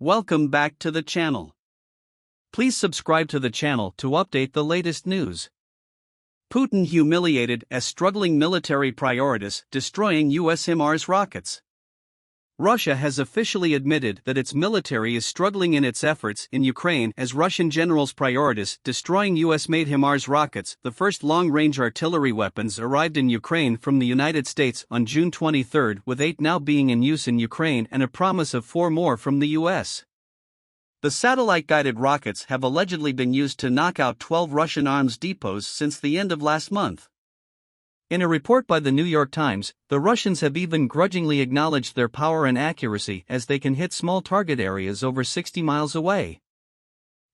Welcome back to the channel. Please subscribe to the channel to update the latest news. Putin humiliated as struggling military prioritise destroying US Himars rockets. Russia has officially admitted that its military is struggling in its efforts in Ukraine as Russian generals prioritise destroying US-made Himars rockets. The first long-range artillery weapons arrived in Ukraine from the United States on June 23, with 8 now being in use in Ukraine and a promise of 4 more from the US. The satellite-guided rockets have allegedly been used to knock out 12 Russian arms depots since the end of last month. In a report by the New York Times, the Russians have even grudgingly acknowledged their power and accuracy as they can hit small target areas over 60 miles away.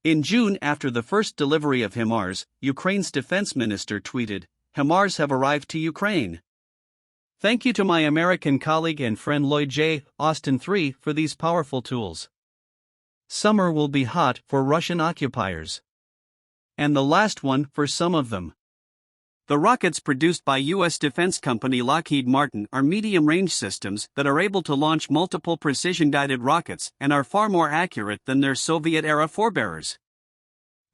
In June, after the first delivery of Himars, Ukraine's defense minister tweeted, "Himars have arrived to Ukraine. Thank you to my American colleague and friend Lloyd J. Austin III for these powerful tools. Summer will be hot for Russian occupiers. And the last one for some of them." The rockets produced by U.S. defense company Lockheed Martin are medium-range systems that are able to launch multiple precision-guided rockets and are far more accurate than their Soviet-era forebearers.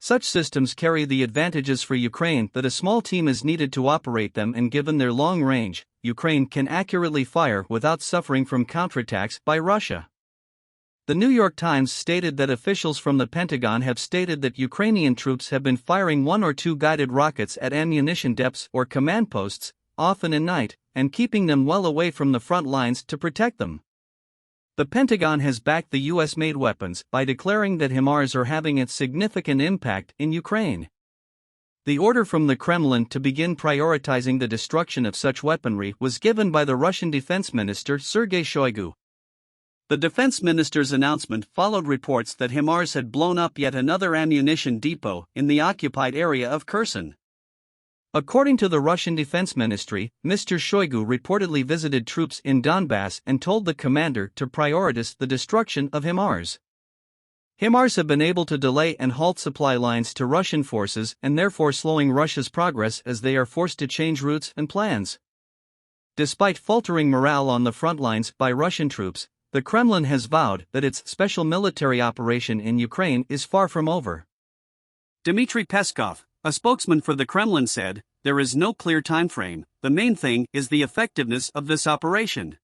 Such systems carry the advantages for Ukraine that a small team is needed to operate them, and given their long range, Ukraine can accurately fire without suffering from counterattacks by Russia. The New York Times stated that officials from the Pentagon have stated that Ukrainian troops have been firing 1 or 2 guided rockets at ammunition depots or command posts, often at night, and keeping them well away from the front lines to protect them. The Pentagon has backed the US-made weapons by declaring that Himars are having a significant impact in Ukraine. The order from the Kremlin to begin prioritizing the destruction of such weaponry was given by the Russian Defense Minister Sergei Shoigu. The defense minister's announcement followed reports that Himars had blown up yet another ammunition depot in the occupied area of Kherson. According to the Russian Defense Ministry, Mr. Shoigu reportedly visited troops in Donbass and told the commander to prioritize the destruction of Himars. Himars have been able to delay and halt supply lines to Russian forces and therefore slowing Russia's progress as they are forced to change routes and plans. Despite faltering morale on the front lines by Russian troops, the Kremlin has vowed that its special military operation in Ukraine is far from over. Dmitry Peskov, a spokesman for the Kremlin, said, "There is no clear timeframe. The main thing is the effectiveness of this operation.